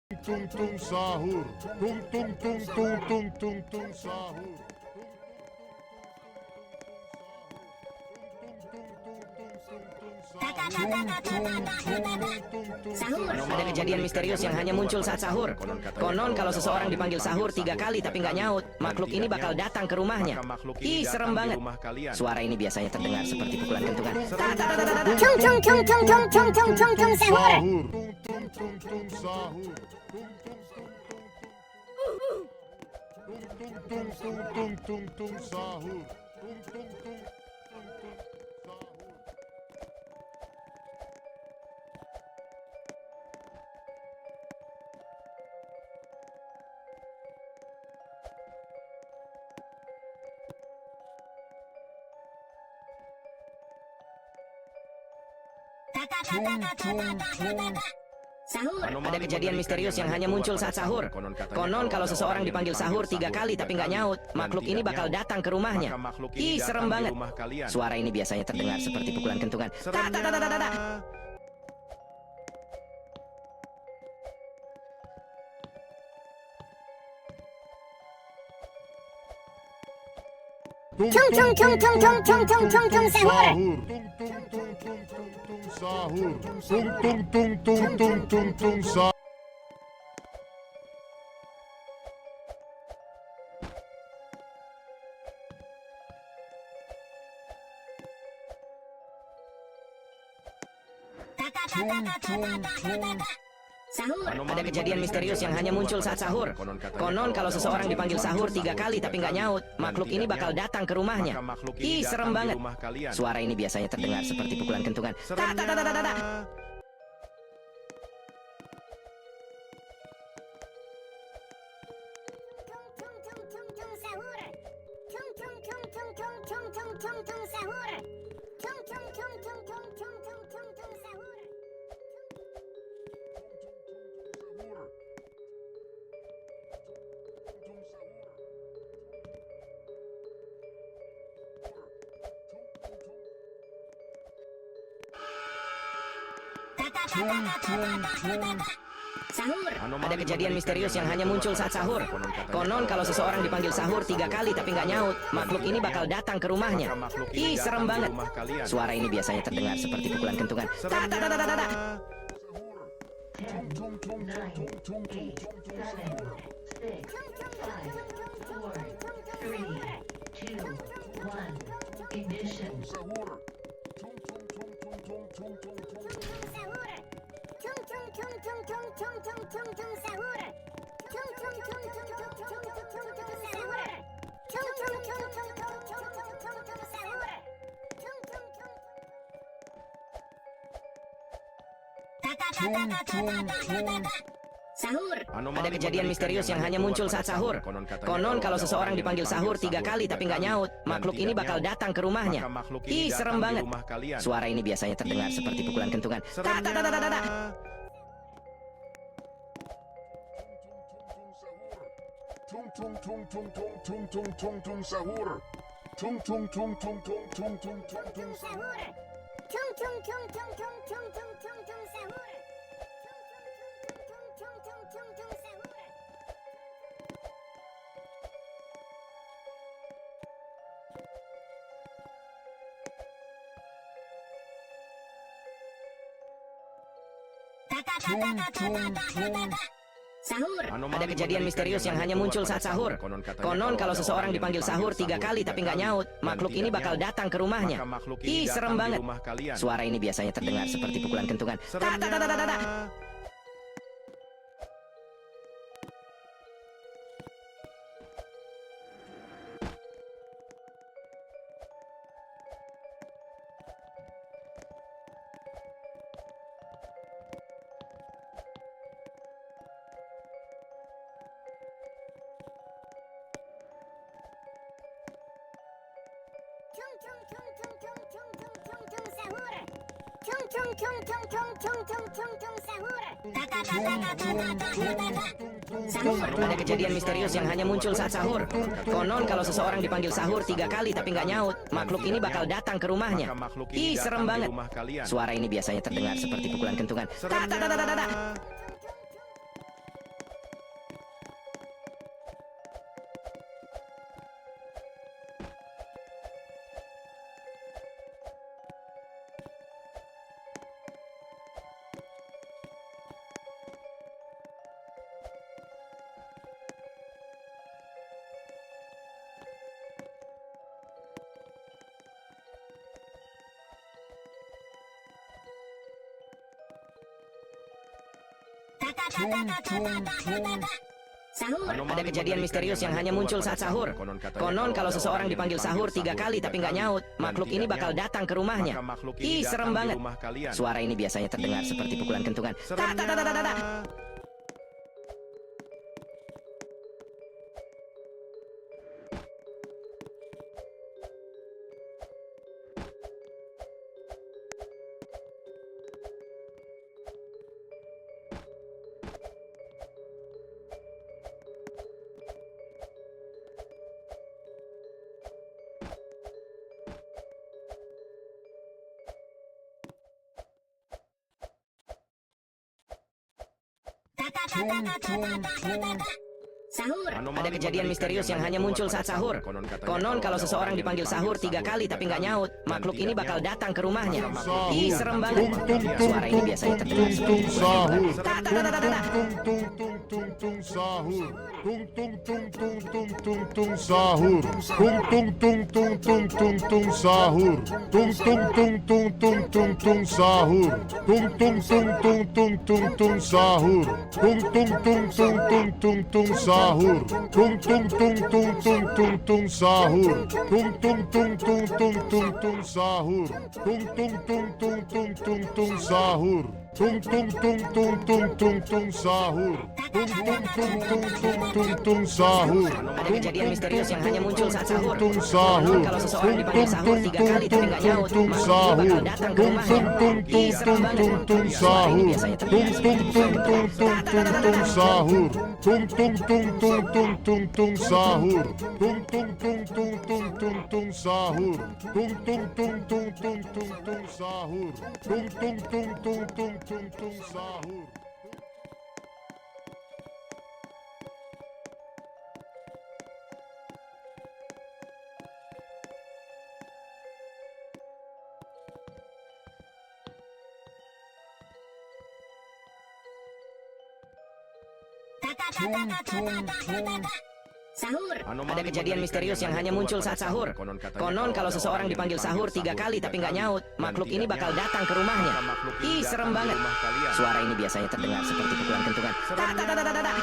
Tung tung sahur, tung tung tung tung tung tung tung sahur. Sahur. Ada kejadian misterius yang hanya muncul saat sahur. Konon kalau seseorang dipanggil sahur 3 kali tapi nggak nyaut, makhluk ini bakal datang ke rumahnya. Ih, serem banget. Suara ini biasanya terdengar seperti pukulan kentungan. Cung cung cung cung cung cung cung cung cung sahur. Tung tung tung sahur. Tung tung tung tung tung sahur. Tung tung tung tung tung sahur. Sahur. Ada kejadian misterius yang hanya muncul saat sahur. Konon kalau seseorang dipanggil sahur 3 kali tapi nggak nyaut, makhluk ini bakal datang ke rumahnya. Ih, serem banget. Suara ini biasanya terdengar seperti pukulan kentungan. Cung cung cung cung cung cung cung cung cung sahur. Tung tung tung tung tung tung tung sahur. Sahur. Ada kejadian misterius yang hanya muncul saat sahur. Konon kalau seseorang dipanggil sahur 3 kali tapi nggak nyaut, makhluk ini bakal datang ke rumahnya. Ih, serem banget. Suara ini biasanya terdengar seperti pukulan kentungan. Sahur. Ada kejadian misterius yang hanya muncul saat sahur. Konon kalau seseorang dipanggil sahur 3 kali tapi nggak nyaut, makhluk ini bakal datang ke rumahnya. Ih, serem banget. Suara ini biasanya terdengar seperti pukulan kentungan. Sahur. Ada kejadian misterius yang hanya muncul saat sahur. Konon kalau seseorang dipanggil sahur 3 kali tapi nggak nyaut, makhluk ini bakal datang ke rumahnya. Ih, serem banget. Suara ini biasanya terdengar seperti pukulan kentungan. Tung tung tung tung tung tung tung tung tung sahur. Tung tung tung tung tung tung tung tung tung sahur. Cung cung cung cung cung cung cung cung cung sahur. Sahur. Ada kejadian misterius yang hanya muncul saat sahur. Konon kalau seseorang dipanggil sahur 3 kali tapi nggak nyaut, makhluk ini bakal datang ke rumahnya. Ih, serem banget. Suara ini biasanya terdengar seperti pukulan kentungan. Ada kejadian misterius yang hanya muncul saat sahur. Konon kalau seseorang dipanggil sahur 3 kali tapi nggak nyaut, makhluk ini bakal datang ke rumahnya. Ih, serem banget. Suara ini biasanya terdengar seperti pukulan kentungan. Sahur. Ada kejadian misterius yang hanya muncul saat sahur. Konon kalau seseorang dipanggil sahur 3 kali tapi nggak nyaut, makhluk ini bakal datang ke rumahnya. Ih, serem banget. Suara ini biasanya terdengar seperti pukulan kentungan. Ta ta ta ta ta ta ta. Sahur. Ada kejadian misterius yang hanya muncul saat sahur. Konon kalau seseorang dipanggil sahur 3 kali tapi nggak nyaut, makhluk ini bakal datang ke rumahnya. Ih, serem banget. Suara ini biasanya terdengar seperti pukulan kentungan. Ta ta ta ta ta ta. sahur. Tung tung tung tung tung tung tung sahur. Tung tung tung tung tung tung tung sahur. Tung tung tung tung tung tung tung sahur. Tung tung tung tung tung tung tung sahur. Tung tung tung tung tung tung tung sahur. Tung tung tung tung tung tung tung sahur. Tung tung tung tung tung tung tung sahur. Tung tung tung tung tung tung tung sahur. Tung tung tung tung tung tung tung sahur. Tung tung tung tung tung tung tung sahur. Ada kejadian misterius yang hanya muncul saat sahur. Tung sahur. Konon kalau seseorang dipanggil sahur 3 kali tapi nggak nyaut, Tung makhluk ini sahur. bakal datang ke Tung rumahnya. tung tung Ih, serem banget. tung tung Suara ini sahur. biasanya Tung terdengar tung seperti tung pukulan tung kentungan. tung tung tung sahur. Tung tung tung tung tung tung tung sahur. Tung tung tung tung tung tung tung sahur. Tung tung tung tung tung tung tung sahur. Tung tung tung tung tung tung tung sahur. Sahur. Ada kejadian misterius yang hanya muncul saat sahur. Konon kalau seseorang dipanggil sahur 3 kali tapi nggak nyaut, makhluk ini bakal datang ke rumahnya. Ih, serem banget. Suara ini biasanya terdengar seperti pukulan kentungan. Ta ta ta ta ta ta.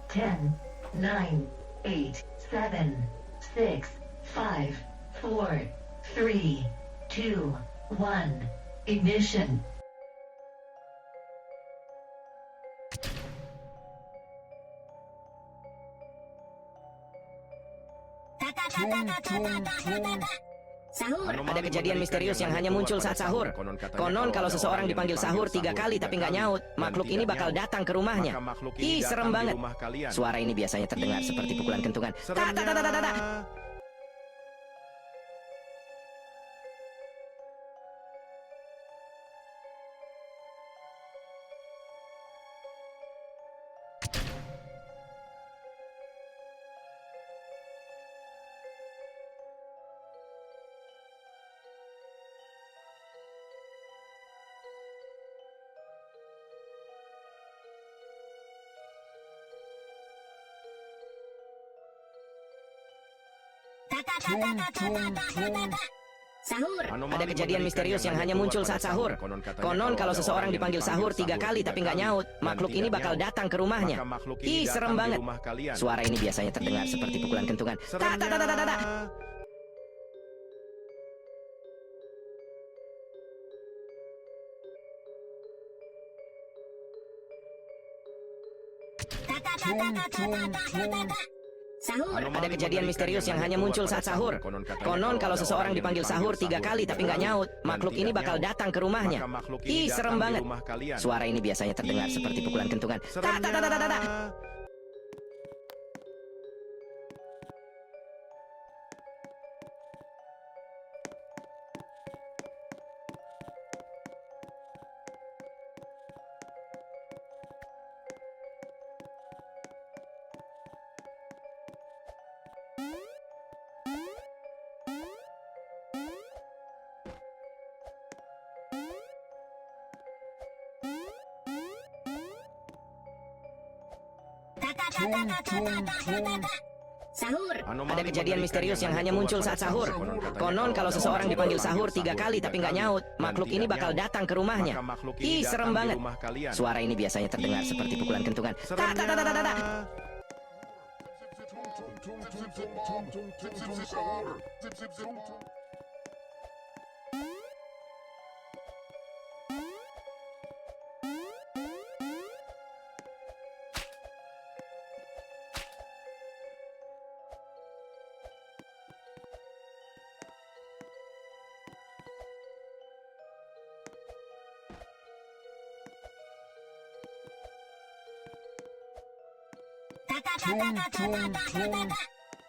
Ten, nine, 8, 7, 6, 5, 4, 3, 2, 1. Ignition. Sahur. Ada kejadian misterius yang hanya muncul saat sahur. Konon kalau seseorang dipanggil sahur 3 kali tapi nggak nyaut, makhluk ini bakal datang ke rumahnya. Ih, serem banget. Suara ini biasanya terdengar seperti pukulan kentungan. Ta ta ta ta ta ta. Sahur. Ada kejadian misterius yang hanya muncul saat sahur. Konon kalau seseorang dipanggil sahur 3 kali tapi nggak nyaut, makhluk ini bakal datang ke rumahnya. Ih, serem banget. Suara ini biasanya terdengar seperti pukulan kentungan. Ta ta ta ta ta ta. Sahur. Ada kejadian misterius yang hanya muncul saat sahur. Konon kalau seseorang dipanggil sahur 3 kali tapi nggak nyaut, makhluk ini bakal datang ke rumahnya. Ih, serem banget. Suara ini biasanya terdengar seperti pukulan kentungan. Ta ta ta ta ta ta. Sahur. Ada kejadian misterius yang hanya muncul saat sahur. Konon kalau seseorang dipanggil sahur 3 kali tapi nggak nyaut, makhluk ini bakal datang ke rumahnya. Ih, serem banget. Suara ini biasanya terdengar seperti pukulan kentungan. Tak, tak, tak, tak, tak, tak.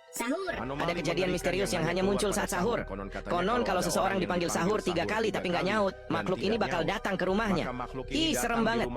Sahur. Ada kejadian misterius yang hanya muncul saat sahur. Konon kalau seseorang dipanggil sahur 3 kali tapi nggak nyaut, makhluk ini bakal datang ke rumahnya. Ih, serem banget.